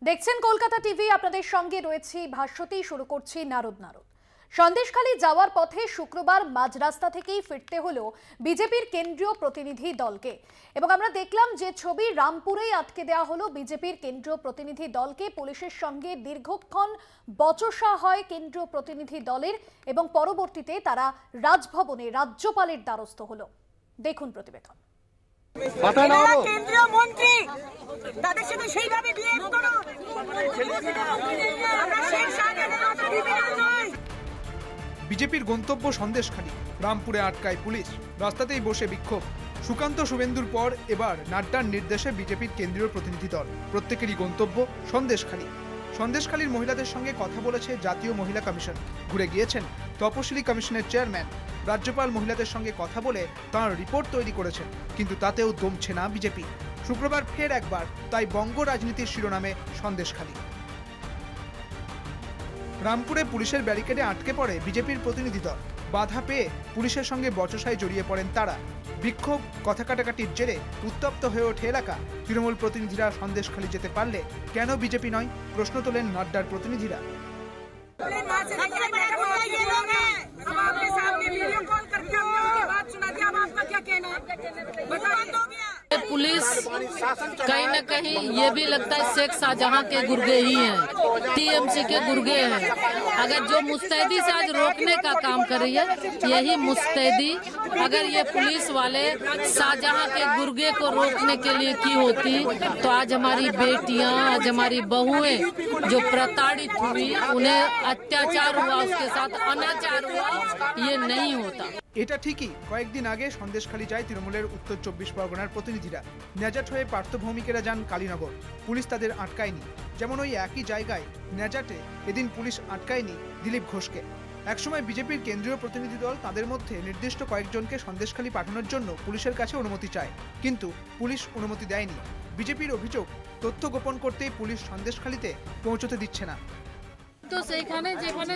দেখছেন কলকাতা টিভি, আপনাদের সঙ্গে রয়েছি ভাস্বতী। শুরু করছি নারদ। সন্দেশখালী যাওয়ার পথে শুক্রবার মাঝ রাস্তা থেকেই ফিরতে হলো বিজেপির কেন্দ্রীয় প্রতিনিধি দলকে, এবং আমরা দেখলাম যে ছবি, রামপুরেই আটকে দেওয়া হলো বিজেপির কেন্দ্রীয় প্রতিনিধি দলকে। পুলিশের সঙ্গে দীর্ঘক্ষণ বচসা হয় কেন্দ্রীয় প্রতিনিধি দলের, এবং পরবর্তীতে তারা রাজভবনে রাজ্যপালের দ্বারস্থ হলো। দেখুন প্রতিবেদন। কেন্দ্রীয় মন্ত্রী তাদের সাথে সেইভাবে বিহেভ করো। বিজেপির গন্তব্য সন্দেশখালী, রামপুরে আটকায় পুলিশ, রাস্তাতেই বসে বিক্ষোভ। সুকান্ত শুভেন্দুর পর এবার নাড্ডার নির্দেশে বিজেপির কেন্দ্রীয় প্রতিনিধি দল, প্রত্যেকেরই গন্তব্য সন্দেশখালী। সন্দেশখালীর মহিলাদের সঙ্গে কথা বলেছে জাতীয় মহিলা কমিশন, ঘুরে গিয়েছেন তপশিলি কমিশনের চেয়ারম্যান। রাজ্যপাল মহিলাদের সঙ্গে কথা বলে তাঁর রিপোর্ট তৈরি করেছেন, কিন্তু তাতেও দমছে না বিজেপি। শুক্রবার ফের একবার তাই বঙ্গ রাজনীতির শিরোনামে সন্দেশখালী। রামপুরে পুলিশের ব্যারিকেডে আটকে পড়ে বিজেপির প্রতিনিধি দল। বাধা পেয়ে পুলিশের সঙ্গে বচসায় জড়িয়ে পড়েন তারা। বিক্ষোভ, কথা কাটাকাটির জেরে উত্তপ্ত হয়ে ওঠে এলাকা। তৃণমূল প্রতিনিধিরা সন্দেশখালী যেতে পারলে কেন বিজেপি নয়, প্রশ্ন তোলেন নাড্ডার প্রতিনিধিরা। पुलिस कहीं न कहीं ये भी लगता है शेख शाहजहां के गुर्गे ही हैं, टीएमसी के गुर्गे हैं। अगर जो मुस्तैदी से आज रोकने का काम कर रही है, यही मुस्तैदी अगर ये पुलिस वाले शाहजहां के गुर्गे को रोकने के लिए की होती, तो आज हमारी बेटियां, आज हमारी बहुएं जो प्रताड़ित हुई, उन्हें अत्याचार हुआ, उसके साथ अनाचार हुआ, ये नहीं होता। এটা ঠিকই, কয়েকদিন আগে সন্দেশখালী যায় তৃণমূলের উত্তর 24 পরগনার প্রতিনিধিরা। ন্যাজাট হয়ে পার্থভৌমিকেরা যান কালীনগর, পুলিশ তাদের আটকায়নি। যেমন ওই একই জায়গায় ন্যাজাটে এদিন পুলিশ আটকায়নি দিলীপ ঘোষকে। একসময় বিজেপির কেন্দ্রীয় প্রতিনিধি দল তাদের মধ্যে নির্দিষ্ট কয়েকজনকে সন্দেশখালী পাঠানোর জন্য পুলিশের কাছে অনুমতি চায়, কিন্তু পুলিশ অনুমতি দেয়নি। বিজেপির অভিযোগ, তথ্য গোপন করতেই পুলিশ সন্দেশখালীতে পৌঁছতে দিচ্ছে না। তো সেইখানে যেখানে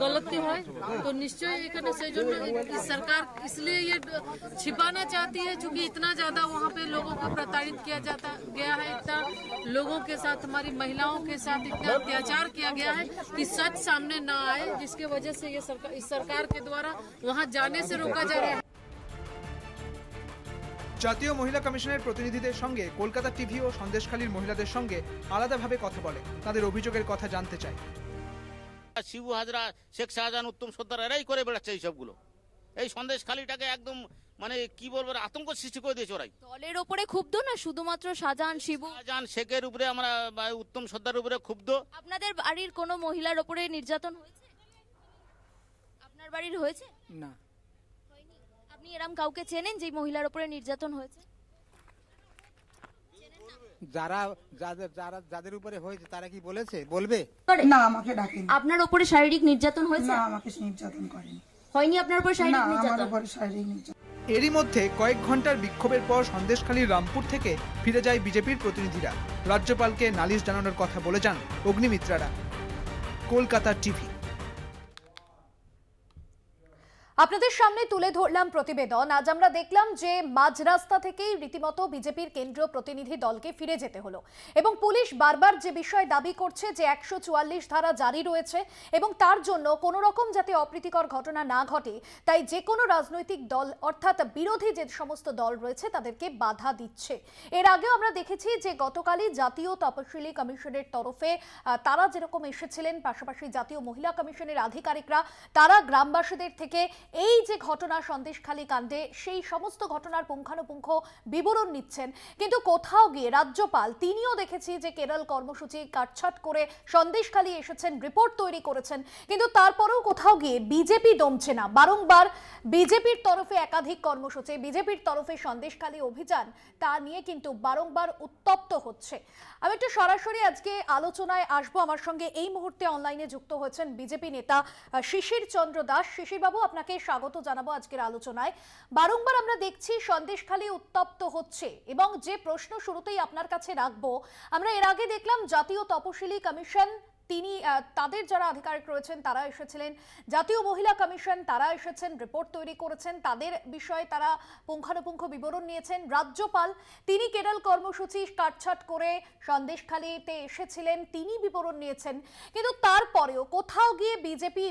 গলতি হয় তো নিশ্চয়ই এখানে সেই জন্য सरकार इसलिए ये छिपाना चाहती है, क्योंकि इतना ज्यादा वहाँ पे लोगों को प्रताड़ित किया जाता गया है, इतना लोगों के साथ, हमारी महिलाओं के साथ इतना अत्याचार किया गया है कि सच सामने न आए, जिसके वजह से ये सरकार, इस सरकार के द्वारा वहाँ जाने से रोका जा रहा है। জাতীয় মহিলা কমিশনের প্রতিনিধিদের সঙ্গে কলকাতা টিভি ও সন্দেশখালীর মহিলাদের সঙ্গে আলাদাভাবে কথা বলে, তাদের অভিযোগের কথা জানতে চায়। শিবু হাজরা, শেখ শাহজাহান, উত্তম সর্দার এরাই করে বেড়াচ্ছে এইসবগুলো। এই সন্দেশখালীটাকে একদম মানে কি বলবো, আতঙ্ক সৃষ্টি করে দিয়েছে ওরাই। দলের উপরে ক্ষুব্ধ না, শুধুমাত্র শাহজাহান, শিবু, শাহজাহান শেখের উপরে, আমরা উত্তম সর্দারের উপরে ক্ষুব্ধ। আপনাদের বাড়ির কোনো মহিলার উপরে নির্যাতন হয়েছে? আপনার বাড়ির হয়েছে? না, হয়নি। আপনি এরকম কাউকে চেনেন যে মহিলার উপরে নির্যাতন হয়েছে? যাদের উপরে হয়েছে তারা কি বলেছে, বলবে? না, আমাকে ডাকেনি। আপনার উপরে শারীরিক নির্যাতন হয়েছে? না, আমাকে নির্যাতন করেনি। হয়নি আপনার উপরে শারীরিক না, নির্যাতন? আমার উপরে শারীরিক নির্যাতন। এরই মধ্যে কয়েক ঘন্টার বিক্ষোভের পর সন্দেশখালীর রামপুর থেকে ফিরে যায় বিজেপির প্রতিনিধিরা। রাজ্যপালকে নালিশ জানানোর কথা বলে যান অগ্নিমিত্রারা। কলকাতা টিভি। আপনাদের সামনে তুলে ধরলাম প্রতিবেদন। আজ আমরা দেখলাম যে মাঝ রাস্তা থেকেই রীতিমতো বিজেপির কেন্দ্রীয় প্রতিনিধি দলকে ফিরে যেতে হলো, এবং পুলিশ বারবার যে বিষয় দাবি করছে যে 144 ধারা জারি রয়েছে এবং তার জন্য কোনো রকম যাতে অপ্রীতিকর ঘটনা না ঘটে, তাই যে কোনো রাজনৈতিক দল অর্থাৎ বিরোধী যে সমস্ত দল রয়েছে তাদেরকে বাধা দিচ্ছে। এর আগেও আমরা দেখেছি যে গতকালই জাতীয় তপশিলি কমিশনের তরফে তারা যেরকম এসেছিলেন, পাশাপাশি জাতীয় মহিলা কমিশনের আধিকারিকরা, তারা গ্রামবাসীদের থেকে এই যে ঘটনা সন্দেশখালী কাণ্ডে সেই সমস্ত ঘটনার পুঙ্খানুপুঙ্খ বিবরণ নিচ্ছেন। কিন্তু কোথাও গিয়ে রাজ্যপাল তিনিও দেখেছি যে কেরল কর্মসূচি কাটছাট করে সন্দেশখালী এসেছেন, রিপোর্ট তৈরি করেছেন, কিন্তু তারপরেও কোথাও গিয়ে বিজেপি দমছে না। বারংবার বিজেপির তরফে একাধিক কর্মসূচি, বিজেপির তরফে সন্দেশখালী অভিযান, তা নিয়ে কিন্তু বারংবার উত্তপ্ত হচ্ছে। আমি একটু সরাসরি আজকে আলোচনায় আসবো। আমার সঙ্গে এই মুহূর্তে অনলাইনে যুক্ত হয়েছেন বিজেপি নেতা শিশির চন্দ্র দাস। শিশির বাবু, আপনাকে স্বাগত জানাবো আজকের আলোচনায়। বারংবার আমরা দেখছি সন্দেশখালী উত্তপ্ত হচ্ছে, এবং যে প্রশ্ন শুরুতেই আপনার কাছে রাখবো, আমরা এর আগে দেখলাম জাতীয় তপশিলি কমিশন তিনি তাদের যারা আধিকারিক রয়েছেন তারা এসেছিলেন, জাতীয় মহিলা কমিশন তারা এসেছেন, রিপোর্ট তৈরি করেছেন, তাদের বিষয়ে তারা পুঙ্খানুপুঙ্খ বিবরণ নিয়েছেন। রাজ্যপাল তিনি কেরল কর্মসূচি কাটছাট করে সন্দেশখালীতে এসেছিলেন, তিনি বিবরণ নিয়েছেন। কিন্তু তারপরেও কোথাও গিয়ে বিজেপি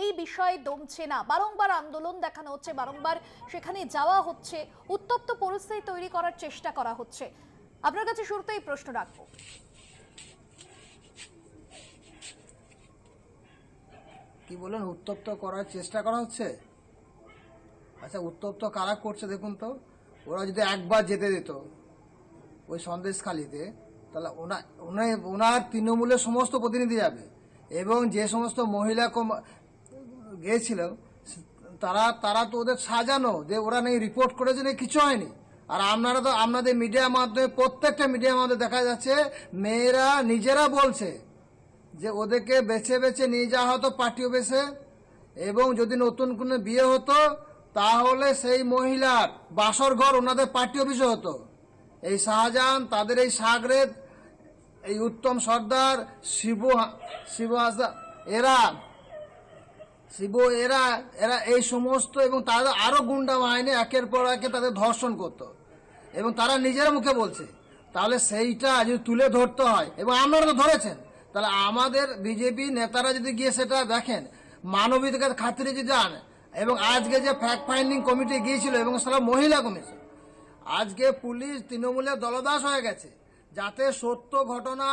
এই বিষয়ে দমছে না, বারংবার আন্দোলন দেখানো হচ্ছে, বারংবার সেখানে যাওয়া হচ্ছে, উত্তপ্ত পরিস্থিতি তৈরি করার চেষ্টা করা হচ্ছে। আপনার কাছে শুরুতেই প্রশ্ন রাখবো, কি বলেন উত্তপ্ত করার চেষ্টা করা হচ্ছে? আচ্ছা, উত্তপ্ত কারা করছে দেখুন তো। ওরা যদি একবার যেতে দিত ওই সন্দেশখালীতে, তাহলে ওনার তৃণমূলের সমস্ত প্রতিনিধি যাবে, এবং যে সমস্ত মহিলা গিয়েছিল তারা তো ওদের সাজানো যে ওরা নেই রিপোর্ট করেছে, নেই কিছু হয়নি। আর আপনারা তো আপনাদের মিডিয়ার মাধ্যমে, প্রত্যেকটা মিডিয়ার মাধ্যমে দেখা যাচ্ছে মেয়েরা নিজেরা বলছে যে ওদেরকে বেছে বেছে নিয়ে যাওয়া হতো পার্টি অফিসে, এবং যদি নতুন কোনো বিয়ে হতো তাহলে সেই মহিলার বাসর ঘর ওনাদের পার্টি অফিসে হতো। এই শাহজাহান, তাদের এই সাগরেদ, এই উত্তম সর্দার, শিবু হাসদা, এরা এই সমস্ত, এবং তাদের আরো গুন্ডা বাহিনী একের পর একে তাদের ধর্ষণ করত, এবং তারা নিজের মুখে বলছে। তাহলে সেইটা যদি তুলে ধরতে হয়, এবং আপনারা তো ধরেছেন, তাহলে আমাদের বিজেপি নেতারা যদি গিয়ে সেটা দেখেন, মানবিকতার খাতিরে যদি যান, এবং আজকে যে ফ্যাক্ট ফাইন্ডিং কমিটি গিয়েছিল, এবং সারা মহিলা কমিশন, আজকে পুলিশ তৃণমূলের দলদাস হয়ে গেছে, যাতে সত্য ঘটনা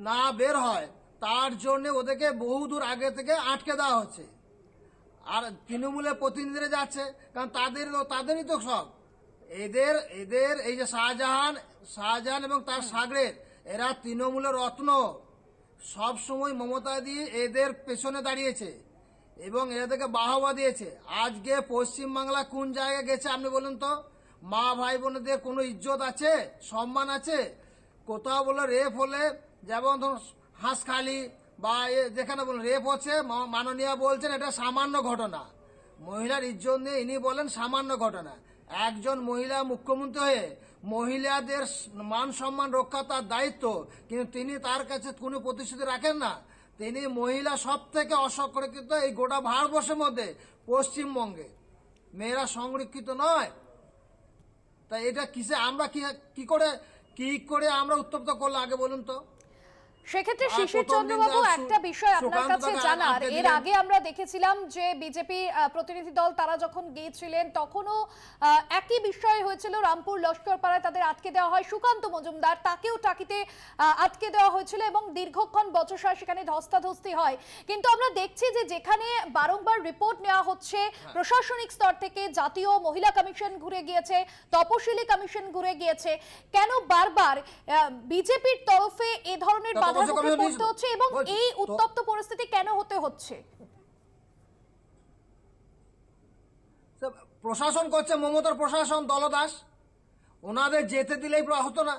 না বের হয় তার জন্য ওদেরকে বহুদূর আগে থেকে আটকে দেওয়া হচ্ছে। আর তৃণমূলের প্রতিনিধিরা যাচ্ছে, কারণ তাদেরই তো সব এদের এই যে শাহজাহান এবং তার সাগরের, এরা তৃণমূলের রত্ন, সব সময় মমতা দিয়ে এদের পেছনে দাঁড়িয়েছে এবং এদেরকে বাহবা দিয়েছে। আজকে পশ্চিমবাংলা কোন জায়গায় গেছে আপনি বলুন তো? মা ভাই বোনদের কোনো ইজ্জত আছে, সম্মান আছে? কোথাও বলে রেপ হলে, যেমন ধরুন হাঁসখালি বা যেখানে বলুন রেপ হচ্ছে, মাননীয় বলছেন এটা সামান্য ঘটনা, মহিলার ইজ্জত নিয়ে ইনি বলেন সামান্য ঘটনা। একজন মহিলা মুখ্যমন্ত্রী হয়ে মহিলাদের মান সম্মান রক্ষা তার দায়িত্ব, কিন্তু তিনি তার কাছে কোনো প্রতিশ্রুতি রাখেন না। তিনি মহিলা সব থেকে অসংরক্ষিত এই গোটা ভারতবর্ষের মধ্যে পশ্চিমবঙ্গে মেয়েরা সংরক্ষিত নয়। তাই এটা কিসে আমরা কি করে আমরা উত্তপ্ত করলাম আগে বলুন তো? সেক্ষেত্রে শিশির চন্দ্রবাবু, একটা বিষয় আপনার কাছে জানার, এর আগে আমরা দেখেছিলাম যে বিজেপি প্রতিনিধি দল তারা যখন গিয়েছিলেন তখনও একই বিষয় হয়েছিল, রামপুর লস্করপাড়ায় তাদের আটকে দেওয়া হয়, সুকান্ত মজুমদার তাকেও টাকিতে আটকে দেওয়া হয়েছিল এবং দীর্ঘক্ষণ বচসা সেখানে ধস্তাধস্তি হয়। কিন্তু আমরা দেখছি যে যেখানে বারংবার রিপোর্ট নেওয়া হচ্ছে প্রশাসনিক স্তর থেকে, জাতীয় মহিলা কমিশন ঘুরে গিয়েছে, তপশিলি কমিশন ঘুরে গিয়েছে, কেন বারবার বিজেপির তরফে এ ধরনের হচ্ছে এবং এই উত্তপ্ত পরিস্থিতি কেন হতে হচ্ছে? প্রশাসন করছে, মমতার প্রশাসন দলদাস, ওনাদের যেতে দিলেই হতো না।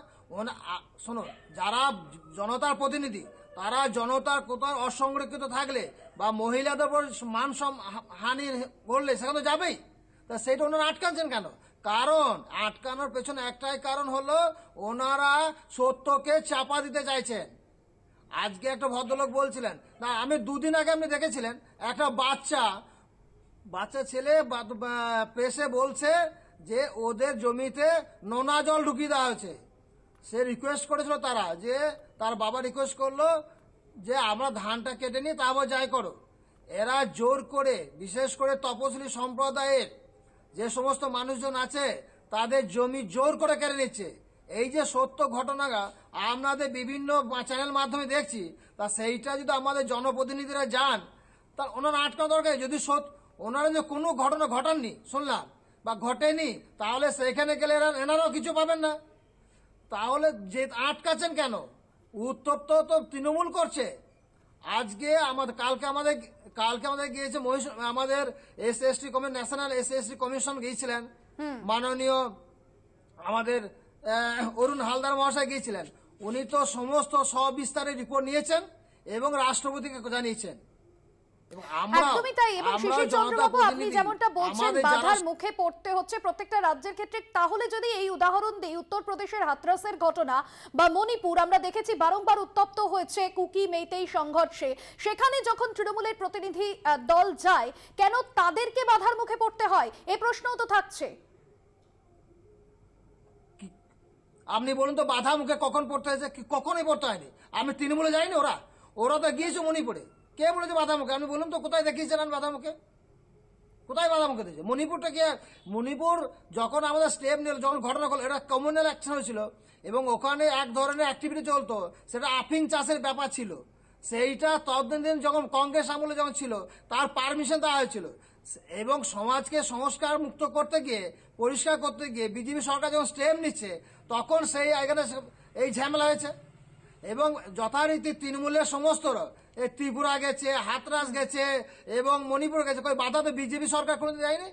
শোনো, যারা জনতার প্রতিনিধি তারা জনতার কোথাও অসংরক্ষিত থাকলে বা মহিলাদের মান হানি করলে সেখানে যাবেই। তা সেইটা ওনারা আটকাচ্ছেন কেন? কারণ আটকানোর পেছনে একটাই কারণ হলো ওনারা সত্যকে চাপা দিতে চাইছেন। আজকে একটা ভদ্রলোক বলছিলেন, না আমি দুদিন আগে আপনি দেখেছিলেন একটা বাচ্চা ছেলে প্রেসে বলছে যে ওদের জমিতে নোনা জল ঢুকিয়ে দেওয়া হয়েছে। সে রিকোয়েস্ট করেছিল তারা, যে তার বাবা রিকোয়েস্ট করলো যে আমরা ধানটা কেটে নিই, তারপর যাই করো। এরা জোর করে, বিশেষ করে তপশিলি সম্প্রদায়ের যে সমস্ত মানুষজন আছে তাদের জমি জোর করে কেড়ে নিচ্ছে। এই যে সত্য ঘটনা আপনাদের বিভিন্ন চ্যানেল মাধ্যমে দেখছি, তা সেইটা যদি আমাদের জনপ্রতিনিধিরা যান তা ওনারা আটকানো দরকার। যদি ওনারা যে কোনো ঘটনা ঘটাননি শুনলাম বা ঘটেনি, তাহলে সেখানে গেলে এনারাও কিছু পাবেন না। তাহলে যে আটকাচ্ছেন কেন? উত্তপ্ত তো তৃণমূল করছে। আজকে কালকে আমাদের গিয়েছে আমাদের SC commission, national SC commission গিয়েছিলেন, মাননীয় আমাদের অরুণ হালদার মহাশয় গিয়েছিলেন। উনি তো সমস্ত সবিস্তারে রিপোর্ট নিয়েছেন এবং রাষ্ট্রপতিকে জানিয়েছেন। এবং আমরা একদমই তাই। এবং শিশির চন্দ্রবাবু, আপনি যেমনটা বলছেন বাধার মুখে পড়তে হচ্ছে প্রত্যেকটা রাজ্যের ক্ষেত্রে, তাহলে যদি এই উদাহরণ দিই উত্তরপ্রদেশের হাথরাসের ঘটনা বা মণিপুর, আমরা দেখেছি বারংবার উত্তপ্ত হয়েছে কুকি মেইতেই সংঘর্ষে, সেখানে যখন তৃণমূলের প্রতিনিধি দল যায় কেন তাদেরকে বাধার মুখে পড়তে হয়, এই প্রশ্নও তো থাকছে। আপনি বলুন তো বাধা মুখে কখন পড়তে হয়েছে? কখনোই পড়তে হয়নি। আমি তৃণমূলে যাইনি, ওরা তো গিয়েছে মণিপুরে। কে বলেছে বাধা মুখে? আপনি বলুন তো কোথায় দেখিয়েছেন আমি বাধা মুখে? কোথায় বাধা মুখে দিয়েছে? মণিপুরটা কি? মণিপুর যখন আমাদের স্টেপ নিল, যখন ঘটনা হলো, এটা কমিউনাল অ্যাকশন হয়েছিল এবং ওখানে এক ধরনের অ্যাক্টিভিটি চলতো, সেটা আফিং চাষের ব্যাপার ছিল। সেইটা ততদিন যখন কংগ্রেস আমলে যখন ছিল তার পারমিশন দেওয়া হয়েছিল এবং সমাজকে সংস্কার মুক্ত করতে গিয়ে, পরিষ্কার করতে গিয়ে বিজেপি সরকার যখন স্টেপ নিচ্ছে তখন সেই এখানে এই ঝামেলা হয়েছে। এবং যথারীতি তৃণমূলের সমস্ত এই ত্রিপুরা গেছে, হাতরাস গেছে এবং মণিপুর গেছে, কই বাধা তো বিজেপি সরকার কোনো যায়নি,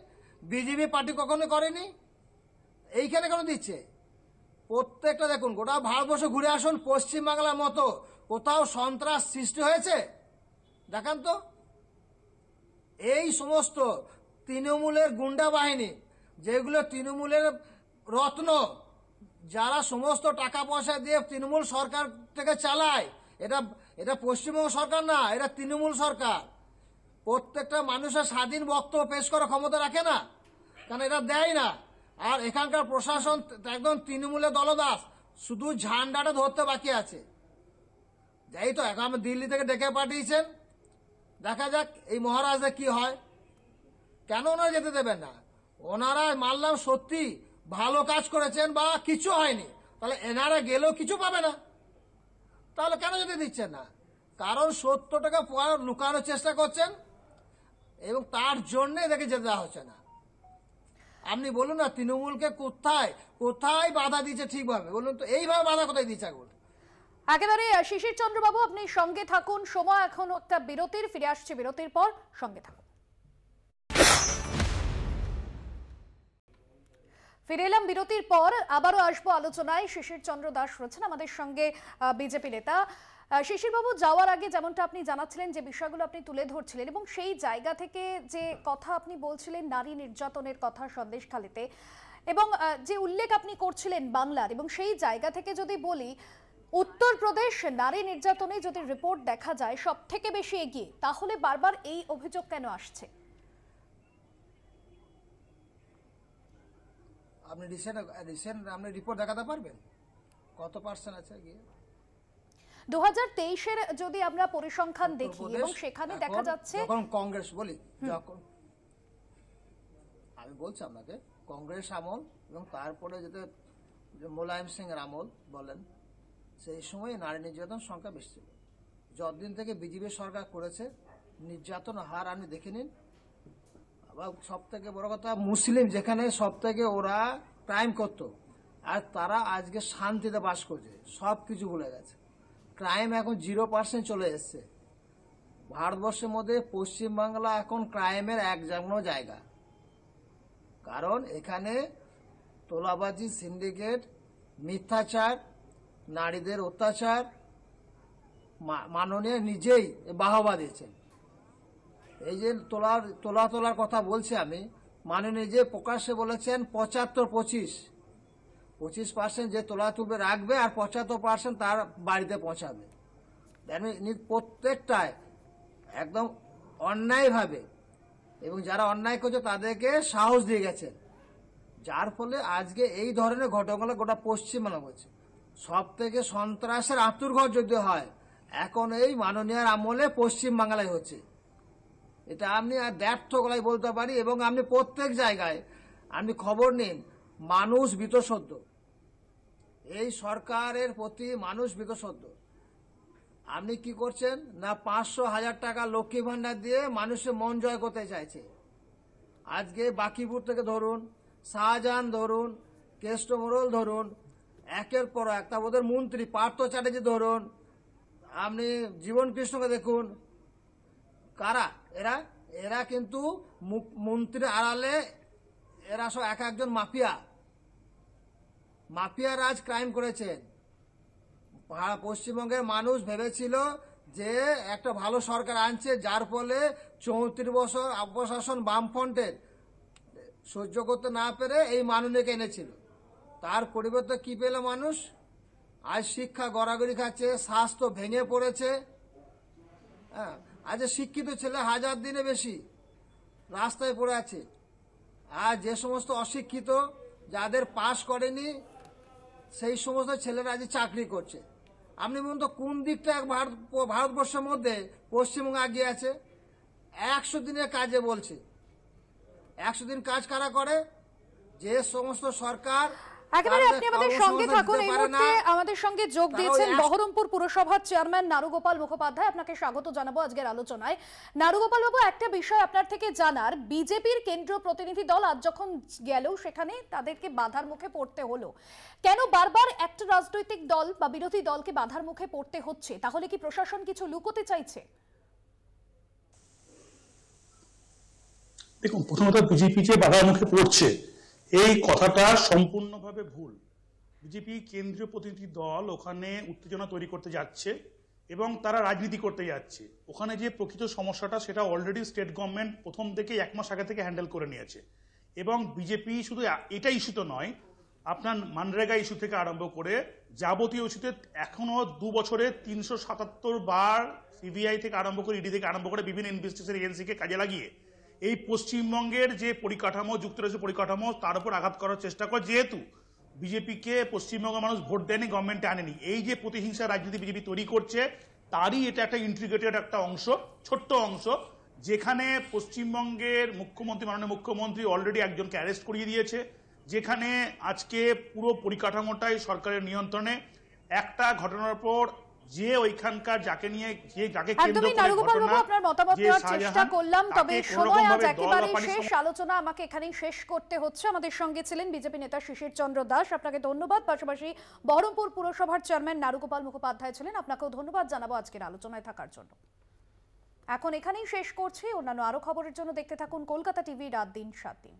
বিজেপি পার্টি কখনো করেনি। এইখানে কেন দিচ্ছে? প্রত্যেকটা দেখুন, গোটা ভারতবর্ষ ঘুরে আসুন, পশ্চিমবাংলার মতো কোথাও সন্ত্রাস সৃষ্টি হয়েছে দেখান তো। এই সমস্ত তৃণমূলের গুন্ডা বাহিনী, যেগুলো তৃণমূলের রত্ন, যারা সমস্ত টাকা পয়সা দিয়ে তৃণমূল সরকার থেকে চালায়, এটা পশ্চিমবঙ্গ সরকার না, এটা তৃণমূল সরকার। প্রত্যেকটা মানুষের স্বাধীন বক্তব্য পেশ করার ক্ষমতা রাখে না, কারণ এটা দেয় না। আর এখানকার প্রশাসন একদম তৃণমূলের দলদাস, শুধু ঝান্ডাটা ধরতে বাকি আছে। যাই তো, এখন দিল্লি থেকে ডেকে পাঠিয়েছেন, দেখা যাক এই মহারাজদের কি হয়। কেন ওনারা যেতে দেবেন না? ওনারা মানলাম সত্যি ভালো কাজ করেছেন বা কিছু হয়নি, তাহলে এনারা গেলেও কিছু পাবে না, তাহলে কেন যেতে দিচ্ছেন না? কারণ 70 টাকা লুকানোর চেষ্টা করছেন এবং তার জন্য এদেরকে যেতে দেওয়া হচ্ছে না। আপনি বলুন না তৃণমূলকে কোথায় কোথায় বাধা দিচ্ছে ঠিকভাবে? বলুন তো, এইভাবে বাধা কোথায় দিচ্ছে? একেবারে শিশির চন্দ্রবাবু, আপনি সঙ্গে থাকুন, সময় এখন একটা বিরতির, ফিরে আসছে বিরতির পর, সঙ্গে থাকুন। ফিরে এলাম বিরতির পর, আবারও আসবো আলোচনায়। শিশির চন্দ্র দাস রয়েছেন আমাদের সঙ্গে, বিজেপি নেতা। শিশিরবাবু, যাওয়ার আগে যেমনটা আপনি জানাচ্ছিলেন, যে বিষয়গুলো আপনি তুলে ধরছিলেন এবং সেই জায়গা থেকে যে কথা আপনি বলছিলেন নারী নির্যাতনের কথা সন্দেশখালীতে, এবং যে উল্লেখ আপনি করছিলেন বাংলার, এবং সেই জায়গা থেকে যদি বলি উত্তরপ্রদেশ নারী নির্যাতনে যদি রিপোর্ট দেখা যায় সব থেকে বেশি এগিয়ে, তাহলে বারবার এই অভিযোগ কেন আসছে? আপনি রিসেন্ট আপনি রিপোর্ট দেখাতে পারবেন কত পার্সেন্ট আছে গিয়ে? 2023-এর যদি আমরা পরিসংখ্যান দেখি, এবং সেখানে দেখা যাচ্ছে যখন কংগ্রেস বলি, যখন আমি বলছি আপনাকে কংগ্রেস আমল এবং তারপরে যেটা মোলায়েম সিং এর আমল বলেন, সেই সময় নারী নির্যাতন সংখ্যা বেশি ছিল। যতদিন থেকে বিজেপি সরকার করেছে নির্যাতন হার আপনি দেখে নিন। আবার সব থেকে বড় কথা, মুসলিম যেখানে সব থেকে ওরা ক্রাইম করত, আর তারা আজকে শান্তিতে বাস করছে, সব কিছু ভুলে গেছে। ক্রাইম এখন 0% চলে এসছে ভারতবর্ষের মধ্যে। পশ্চিমবাংলা এখন ক্রাইমের এক জায়গা, কারণ এখানে তোলাবাজি, সিন্ডিকেট, মিথ্যাচার, নারীদের অত্যাচার, মাননীয় নিজেই বাহবা দিয়েছেন। এই যে তোলার কথা বলছি আমি, মাননীয় নিজে প্রকাশ্যে বলেছেন 25% যে তোলা তুলবে রাখবে আর 75% তার বাড়িতে পৌঁছাবে। প্রত্যেকটায় একদম অন্যায়ভাবে, এবং যারা অন্যায় করছে তাদেরকে সাহস দিয়ে গেছেন, যার ফলে আজকে এই ধরনের ঘটনাগুলো গোটা পশ্চিমবাংলা হচ্ছে। সব থেকে সন্ত্রাসের আতুরঘর যদি হয় এখন এই মাননীয়ার আমলে পশ্চিমবাংলায় হচ্ছে। এটা আপনি আর ব্যর্থ গলায় বলতে পারি। এবং আপনি প্রত্যেক জায়গায় আপনি খবর নিন, মানুষ বীতশ্রদ্ধ, এই সরকারের প্রতি মানুষ বীতশ্রদ্ধ। আপনি কি করছেন না, 500,000 টাকা লক্ষ্মী ভান্ডার দিয়ে মানুষের মন জয় করতে চাইছে। আজকে বাকিপুর থেকে ধরুন, শাহজাহান ধরুন, কেষ্টমোড়ল ধরুন, একের পর এক, তা ওদের মন্ত্রী পার্থ চ্যাটার্জি ধরুন, আপনি জীবন কৃষ্ণকে দেখুন, কারা এরা কিন্তু মন্ত্রীর আড়ালে এরা সব একজন মাফিয়া রাজ ক্রাইম করেছেন। পশ্চিমবঙ্গের মানুষ ভেবেছিল যে একটা ভালো সরকার আনছে, যার ফলে 34 বছর অপশাসন বামফ্রন্টের সহ্য করতে না পেরে এই মাননীয়কে এনেছিল। তার পরিবর্তে কি পেল মানুষ? আজ শিক্ষা গড়াগড়ি খাচ্ছে, স্বাস্থ্য ভেঙে পড়েছে। হ্যাঁ, আজ শিক্ষিত ছেলে 1000 দিনে বেশি রাস্তায় পড়ে আছে। আর যে সমস্ত অশিক্ষিত যাদের পাস করেনি সেই সমস্ত ছেলেরা আজ চাকরি করছে। আপনি বলুন তো কোন দিকটা ভারতবর্ষের মধ্যে পশ্চিমবঙ্গ এগিয়ে আছে? 100 দিনের কাজে বলছে। 100 দিন কাজ কারা করে? যে সমস্ত সরকার। একেবারে আপনি আমাদের সঙ্গে থাকুন। এই মুহূর্তে আমাদের সঙ্গে যোগ দিয়েছেন বহরমপুর পুরসভার চেয়ারম্যান নারুগোপাল মুখোপাধ্যায়। আপনাকে স্বাগত জানাবো আজকের আলোচনায়। নারুগোপাল বাবু, একটা বিষয় আপনার থেকে জানার, বিজেপির কেন্দ্রীয় প্রতিনিধি দল আজ যখন গেল সেখানে তাদেরকে বাধার মুখে পড়তে হলো। কেন বারবার একটা রাজনৈতিক দল বা বিরোধী দলকে বাধার মুখে পড়তে হচ্ছে? তাহলে কি প্রশাসন কিছু লুকোতে চাইছে? দেখুন, প্রথমত বিজেপি যে বাধার মুখে পড়ছে এই কথাটা সম্পূর্ণভাবে ভুল। বিজেপি কেন্দ্রীয় প্রতিনিধি দল ওখানে উত্তেজনা তৈরি করতে যাচ্ছে এবং তারা রাজনীতি করতে যাচ্ছে। ওখানে যে প্রকৃত সমস্যাটা সেটা অলরেডি স্টেট গভর্নমেন্ট প্রথম থেকে 1 মাস আগে থেকে হ্যান্ডেল করে নিয়েছে। এবং বিজেপি শুধু এটা ইস্যু তো নয়, আপনার মানরেগা ইস্যু থেকে আরম্ভ করে যাবতীয় ইস্যুতে এখনো 2 বছরে 377 বার সিবিআই থেকে আরম্ভ করে ইডি থেকে আরম্ভ করে বিভিন্ন ইনভেস্টিগেশন এজেন্সিকে কাজে লাগিয়ে এই পশ্চিমবঙ্গের যে পরিকাঠামো, যুক্তরাষ্ট্রের পরিকাঠামো, তার উপর আঘাত করার চেষ্টা করে। যেহেতু বিজেপিকে পশ্চিমবঙ্গের মানুষ ভোট দেয়নি, গভর্নমেন্টে আনেনি, এই যে প্রতিহিংসা রাজনীতি বিজেপি তৈরি করছে তারই এটা একটা ইন্টিগ্রেটেড একটা অংশ, ছোট্ট অংশ, যেখানে পশ্চিমবঙ্গের মুখ্যমন্ত্রী, মাননীয় মুখ্যমন্ত্রী অলরেডি একজনকে অ্যারেস্ট করিয়ে দিয়েছে, যেখানে আজকে পুরো পরিকাঠামোটাই সরকারের নিয়ন্ত্রণে। একটা ঘটনার পর যে ওইখানকার যাকে নিয়ে যাকে কেন্দ্র করে ঘটনা, আপনার মতামত দেওয়ার চেষ্টা করলাম, তবে সময় আজ একেবারে শেষ। আলোচনা আমাকে এখানেই শেষ করতে হচ্ছে। আমাদের সঙ্গে ছিলেন বিজেপি নেতা শিশির চন্দ্র দাস, আপনাকে ধন্যবাদ। পাশাপাশি বহরমপুর পুরসভার চেয়ারম্যান নারুগোপাল মুখোপাধ্যায় ছিলেন, আপনাকেও ধন্যবাদ জানাবো আজকের আলোচনায় থাকার জন্য। এখন এখানেই শেষ করছি। অন্যান্য আরো খবরের জন্য দেখতে থাকুন কলকাতা টিভি রাত দিন 7 দিন।